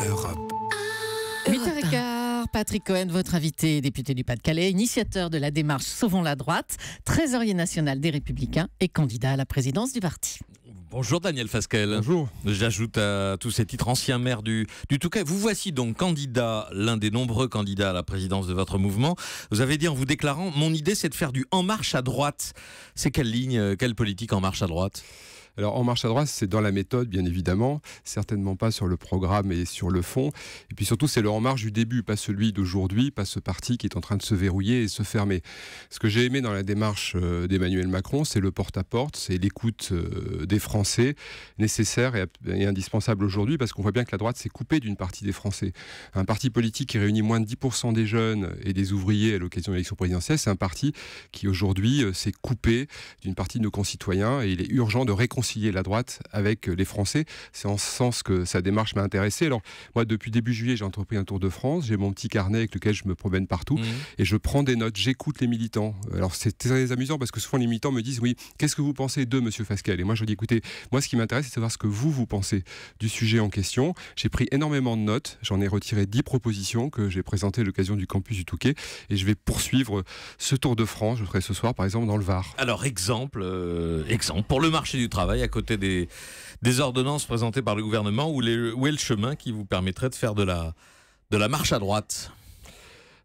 Europe. 8h15, Patrick Cohen, votre invité, député du Pas-de-Calais, initiateur de la démarche Sauvons la droite, trésorier national des Républicains et candidat à la présidence du parti. Bonjour Daniel Fasquelle. Bonjour. J'ajoute à tous ces titres ancien maire du Touquet. Vous voici donc candidat, l'un des nombreux candidats à la présidence de votre mouvement. Vous avez dit en vous déclarant, mon idée c'est de faire du En Marche à droite. C'est quelle ligne, quelle politique En Marche à droite ? Alors, En Marche à droite, c'est dans la méthode, bien évidemment, certainement pas sur le programme et sur le fond. Et puis surtout, c'est le En Marche du début, pas celui d'aujourd'hui, pas ce parti qui est en train de se verrouiller et se fermer. Ce que j'ai aimé dans la démarche d'Emmanuel Macron, c'est le porte-à-porte, c'est l'écoute des Français, nécessaire et indispensable aujourd'hui, parce qu'on voit bien que la droite s'est coupée d'une partie des Français. Un parti politique qui réunit moins de 10% des jeunes et des ouvriers à l'occasion de l'élection présidentielle, c'est un parti qui aujourd'hui s'est coupé d'une partie de nos concitoyens, et il est urgent de réconcilier la droite avec les Français. C'est en ce sens que sa démarche m'a intéressé. Alors moi, depuis début juillet, j'ai entrepris un tour de France, j'ai mon petit carnet avec lequel je me promène partout et je prends des notes, j'écoute les militants. Alors c'est très amusant parce que souvent les militants me disent, oui, qu'est-ce que vous pensez de Monsieur Fasquelle ? Et moi je dis, écoutez, moi ce qui m'intéresse, c'est de savoir ce que vous pensez du sujet en question. J'ai pris énormément de notes, j'en ai retiré 10 propositions que j'ai présentées à l'occasion du campus du Touquet, et je vais poursuivre ce tour de France. Je ferai ce soir par exemple dans le Var. Alors exemple pour le marché du travail, à côté des ordonnances présentées par le gouvernement, où est le chemin qui vous permettrait de faire de la marche à droite ?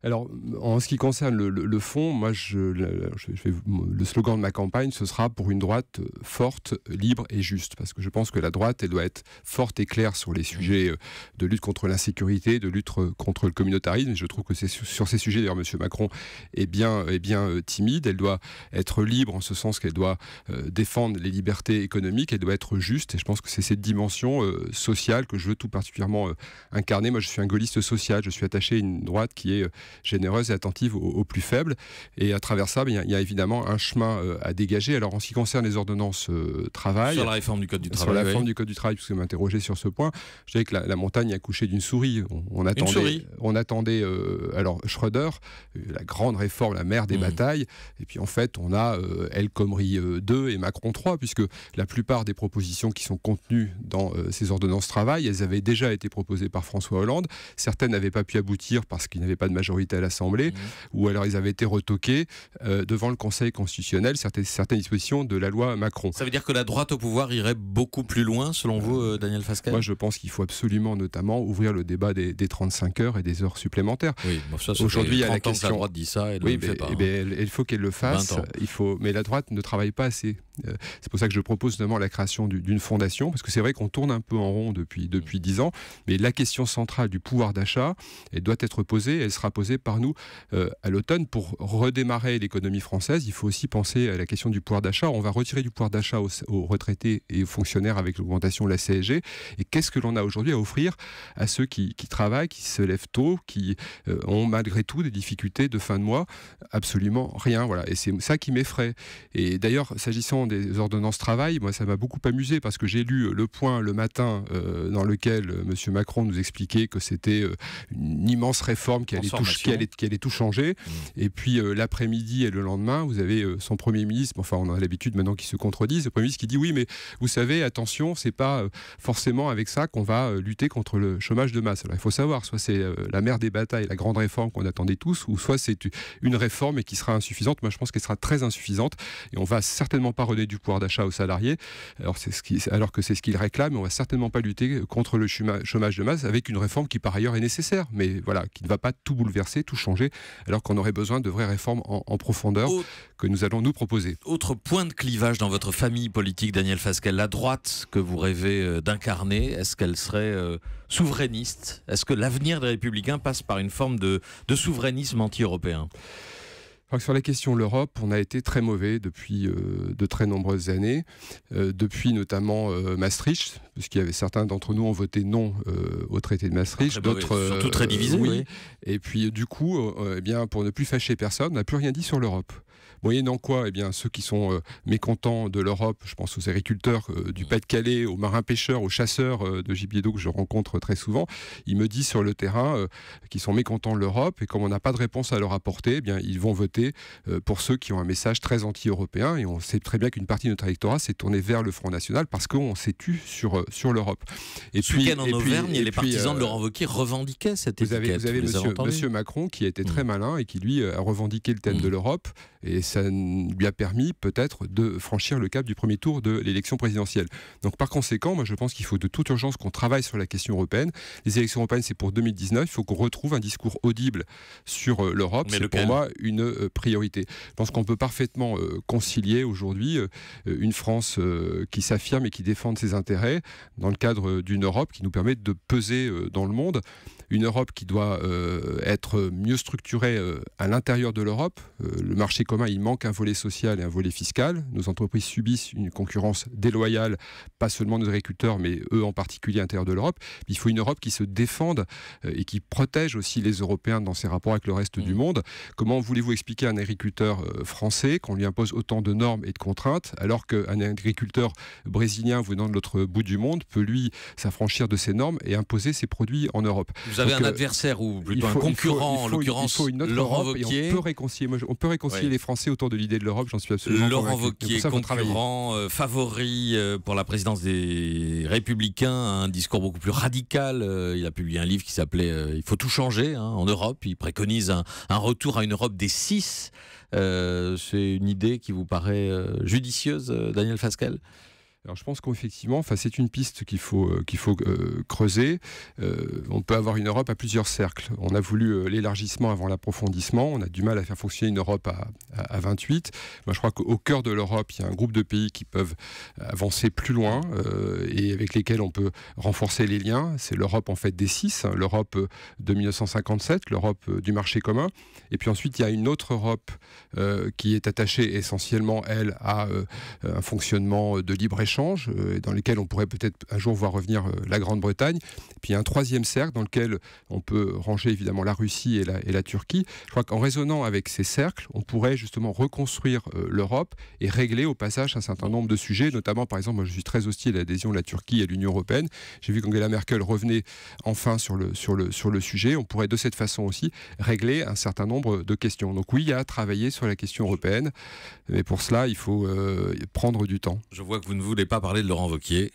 Alors, en ce qui concerne le fond, moi, le slogan de ma campagne, ce sera pour une droite forte, libre et juste. Parce que je pense que la droite, elle doit être forte et claire sur les sujets de lutte contre l'insécurité, de lutte contre le communautarisme. Et je trouve que c'est sur ces sujets, d'ailleurs, M. Macron est bien timide. Elle doit être libre en ce sens qu'elle doit défendre les libertés économiques. Elle doit être juste. Et je pense que c'est cette dimension sociale que je veux tout particulièrement incarner. Moi, je suis un gaulliste social. Je suis attaché à une droite qui est généreuse et attentive aux plus faibles. Et à travers ça, il y a évidemment un chemin à dégager. Alors, en ce qui concerne les ordonnances travail... Sur la réforme du Code du travail. Sur la réforme du Code du travail, puisque vous m'interrogez sur ce point, je dirais que la montagne a accouché d'une souris. On attendait alors Schröder, la grande réforme, la mère des batailles. Et puis, en fait, on a El Khomri 2 et Macron 3, puisque la plupart des propositions qui sont contenues dans ces ordonnances travail, elles avaient déjà été proposées par François Hollande. Certaines n'avaient pas pu aboutir parce qu'il n'y avait pas de majorité à l'Assemblée, ou alors ils avaient été retoqués devant le Conseil constitutionnel, certaines dispositions de la loi Macron. Ça veut dire que la droite au pouvoir irait beaucoup plus loin, selon vous, Daniel Fasquelle ? Moi, je pense qu'il faut absolument, notamment, ouvrir le débat des 35 heures et des heures supplémentaires. Oui, bon, ça aujourd'hui, fait 30 à la ans que question... la droite dit ça, elle ne le fait pas. Il faut qu'elle le fasse. Mais la droite ne travaille pas assez. C'est pour ça que je propose notamment la création d'une fondation, parce que c'est vrai qu'on tourne un peu en rond depuis 10 ans, mais la question centrale du pouvoir d'achat, elle doit être posée, elle sera posée par nous à l'automne. Pour redémarrer l'économie française, il faut aussi penser à la question du pouvoir d'achat. On va retirer du pouvoir d'achat aux retraités et aux fonctionnaires avec l'augmentation de la CSG. Et qu'est-ce que l'on a aujourd'hui à offrir à ceux qui travaillent, qui se lèvent tôt, qui ont malgré tout des difficultés de fin de mois ? Absolument rien. Voilà. Et c'est ça qui m'effraie. Et d'ailleurs, s'agissant des ordonnances travail, moi ça m'a beaucoup amusé parce que j'ai lu Le Point le matin dans lequel M. Macron nous expliquait que c'était une immense réforme qui allait tout changer. Et puis l'après-midi et le lendemain, vous avez son Premier ministre, enfin on a l'habitude maintenant qu'ils se contredisent, le Premier ministre qui dit oui, mais vous savez, attention, c'est pas forcément avec ça qu'on va lutter contre le chômage de masse. Alors il faut savoir, soit c'est la mère des batailles, la grande réforme qu'on attendait tous, ou soit c'est une réforme et qui sera insuffisante. Moi je pense qu'elle sera très insuffisante et on va certainement pas redonner du pouvoir d'achat aux salariés, alors que c'est ce qu'ils réclament, mais on va certainement pas lutter contre le chômage de masse avec une réforme qui par ailleurs est nécessaire, mais voilà, qui ne va pas tout bouleverser, tout changer, alors qu'on aurait besoin de vraies réformes en profondeur que nous allons nous proposer. Autre point de clivage dans votre famille politique, Daniel Fasquelle, la droite que vous rêvez d'incarner, est-ce qu'elle serait souverainiste ? Est-ce que l'avenir des Républicains passe par une forme de souverainisme anti-européen ? Sur la question de l'Europe, on a été très mauvais depuis de très nombreuses années, depuis notamment Maastricht, puisqu'il y avait certains d'entre nous ont voté non au traité de Maastricht, d'autres surtout très divisés. Oui. Et puis du coup, pour ne plus fâcher personne, on n'a plus rien dit sur l'Europe. moyennant quoi, eh bien, ceux qui sont mécontents de l'Europe, je pense aux agriculteurs du Pas-de-Calais, aux marins-pêcheurs, aux chasseurs de gibier d'eau que je rencontre très souvent, ils me disent sur le terrain qu'ils sont mécontents de l'Europe, et comme on n'a pas de réponse à leur apporter, eh bien, ils vont voter pour ceux qui ont un message très anti-européen, et on sait très bien qu'une partie de notre électorat s'est tournée vers le Front National parce qu'on s'est tu sur l'Europe. Et ce week-end en Auvergne, les partisans de Laurent Wauquiez revendiquaient cette étiquette. Vous avez monsieur Macron qui a été très malin et qui lui a revendiqué le thème de l'Europe, et ça lui a permis peut-être de franchir le cap du premier tour de l'élection présidentielle. Donc par conséquent, moi je pense qu'il faut de toute urgence qu'on travaille sur la question européenne. Les élections européennes, c'est pour 2019, il faut qu'on retrouve un discours audible sur l'Europe, c'est pour moi une priorité. Je pense qu'on peut parfaitement concilier aujourd'hui une France qui s'affirme et qui défend ses intérêts dans le cadre d'une Europe qui nous permet de peser dans le monde. Une Europe qui doit être mieux structurée à l'intérieur de l'Europe. Le marché commun, il manque un volet social et un volet fiscal. Nos entreprises subissent une concurrence déloyale, pas seulement nos agriculteurs, mais eux en particulier à l'intérieur de l'Europe. Il faut une Europe qui se défende et qui protège aussi les Européens dans ses rapports avec le reste du monde. Comment voulez-vous expliquer à un agriculteur français qu'on lui impose autant de normes et de contraintes, alors qu'un agriculteur brésilien venant de l'autre bout du monde peut lui s'affranchir de ces normes et imposer ses produits en Europe? Vous avez un adversaire ou plutôt un concurrent, en l'occurrence Laurent Wauquiez. On peut réconcilier les Français autour de l'idée de l'Europe, j'en suis absolument convaincu. Laurent Wauquiez, concurrent, favori pour la présidence des Républicains, un discours beaucoup plus radical. Il a publié un livre qui s'appelait « Il faut tout changer en Europe ». Il préconise un retour à une Europe des 6. C'est une idée qui vous paraît judicieuse, Daniel Fasquelle? Alors je pense qu'effectivement, c'est une piste qu'il faut creuser. On peut avoir une Europe à plusieurs cercles. On a voulu l'élargissement avant l'approfondissement. On a du mal à faire fonctionner une Europe à 28. Moi, je crois qu'au cœur de l'Europe, il y a un groupe de pays qui peuvent avancer plus loin et avec lesquels on peut renforcer les liens. C'est l'Europe en fait des 6, l'Europe de 1957, l'Europe du marché commun. Et puis ensuite, il y a une autre Europe qui est attachée essentiellement, elle, à un fonctionnement de libre-échange, dans lesquels on pourrait peut-être un jour voir revenir la Grande-Bretagne. Puis il y a un troisième cercle dans lequel on peut ranger évidemment la Russie et la Turquie. Je crois qu'en raisonnant avec ces cercles, on pourrait justement reconstruire l'Europe et régler au passage un certain nombre de sujets, notamment par exemple, moi je suis très hostile à l'adhésion de la Turquie à l'Union européenne. J'ai vu qu'Angela Merkel revenait enfin sur le sujet. On pourrait de cette façon aussi régler un certain nombre de questions. Donc oui, il y a à travailler sur la question européenne, mais pour cela, il faut prendre du temps. Je vois que vous ne voulez pas parler de Laurent Wauquiez.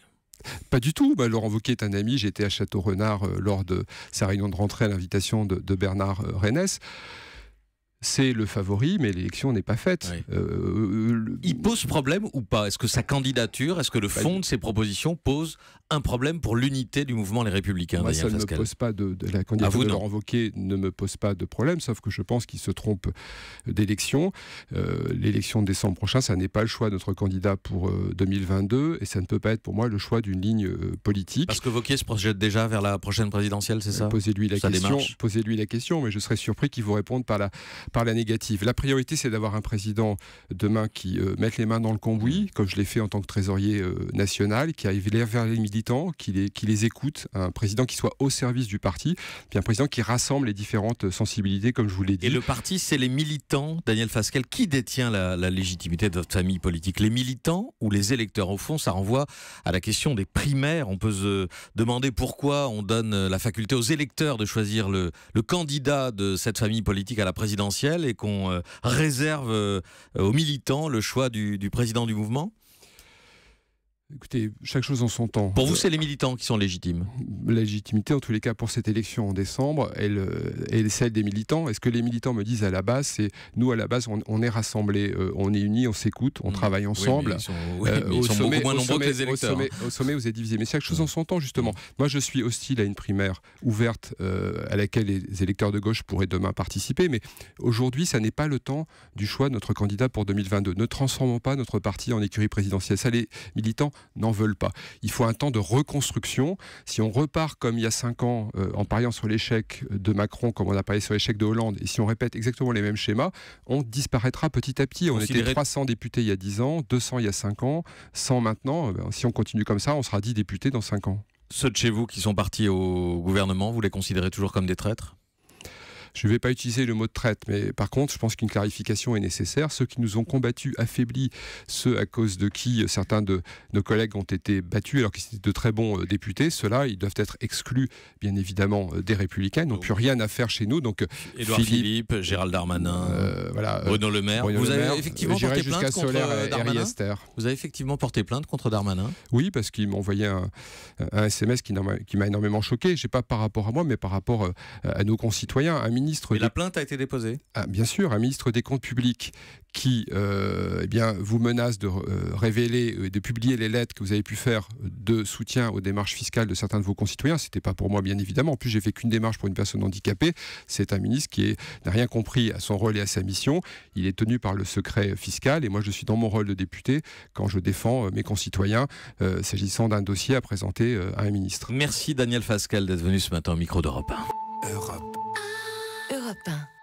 Pas du tout. Laurent Wauquiez est un ami. J'étais à Château-Renard lors de sa réunion de rentrée à l'invitation de Bernard Reynès. C'est le favori, mais l'élection n'est pas faite. Oui. Il pose problème ou pas? Est-ce que sa candidature, est-ce que le fond de ses propositions pose un problème pour l'unité du mouvement Les Républicains? Moi, ça ne me pose pas la candidature de Laurent Wauquiez ne me pose pas de problème, sauf que je pense qu'il se trompe d'élection. L'élection de décembre prochain, ça n'est pas le choix de notre candidat pour 2022, et ça ne peut pas être pour moi le choix d'une ligne politique. Parce que Wauquiez se projette déjà vers la prochaine présidentielle, c'est ça? Posez-lui la question, mais je serais surpris qu'il vous réponde par la négative. La priorité, c'est d'avoir un président demain qui mette les mains dans le cambouis, comme je l'ai fait en tant que trésorier national, qui aille vers les militants, qui les écoute, un président qui soit au service du parti, puis un président qui rassemble les différentes sensibilités, comme je vous l'ai dit. Et le parti, c'est les militants, Daniel Fasquelle. Qui détient la légitimité de votre famille politique? Les militants ou les électeurs? Au fond, ça renvoie à la question des primaires. On peut se demander pourquoi on donne la faculté aux électeurs de choisir le candidat de cette famille politique à la présidentielle et qu'on réserve aux militants le choix du président du mouvement. Écoutez, chaque chose en son temps. Pour vous, c'est les militants qui sont légitimes? La légitimité, en tous les cas, pour cette élection en décembre, elle est celle des militants. Est-ce que les militants me disent à la base, c'est nous à la base, on est rassemblés, on est unis, on s'écoute, on travaille ensemble. Oui, mais ils sont beaucoup moins nombreux que les électeurs. Au sommet, vous êtes divisés. Mais chaque chose en son temps, justement. Moi, je suis hostile à une primaire ouverte à laquelle les électeurs de gauche pourraient demain participer. Mais aujourd'hui, ça n'est pas le temps du choix de notre candidat pour 2022. Ne transformons pas notre parti en écurie présidentielle. Ça, les militants n'en veulent pas. Il faut un temps de reconstruction. Si on repart comme il y a 5 ans en pariant sur l'échec de Macron, comme on a parié sur l'échec de Hollande, et si on répète exactement les mêmes schémas, on disparaîtra petit à petit. On était 300 députés il y a 10 ans, 200 il y a 5 ans, 100 maintenant. Si on continue comme ça, on sera 10 députés dans 5 ans. Ceux de chez vous qui sont partis au gouvernement, vous les considérez toujours comme des traîtres ? je ne vais pas utiliser le mot de traite, mais par contre, je pense qu'une clarification est nécessaire. Ceux qui nous ont combattus, affaiblis, ceux à cause de qui certains de nos collègues ont été battus alors qu'ils étaient de très bons députés, ceux-là, ils doivent être exclus, bien évidemment, des Républicains. Ils n'ont plus rien à faire chez nous. Donc, Édouard Philippe, Gérald Darmanin, Bruno Le Maire. Vous avez effectivement porté plainte contre Darmanin. Vous avez effectivement porté plainte contre Darmanin. Oui, parce qu'il m'a envoyé un SMS qui m'a énormément choqué. Je sais pas par rapport à moi, mais par rapport à nos concitoyens. Un ministre. La plainte a été déposée. Bien sûr, un ministre des Comptes publics qui vous menace de révéler, de publier les lettres que vous avez pu faire de soutien aux démarches fiscales de certains de vos concitoyens. C'était pas pour moi, bien évidemment. En plus, j'ai fait qu'une démarche pour une personne handicapée. C'est un ministre qui n'a rien compris à son rôle et à sa mission. Il est tenu par le secret fiscal et moi, je suis dans mon rôle de député quand je défends mes concitoyens s'agissant d'un dossier à présenter à un ministre. Merci Daniel Fasquelle d'être venu ce matin au micro d'Europe 1. Europe 1.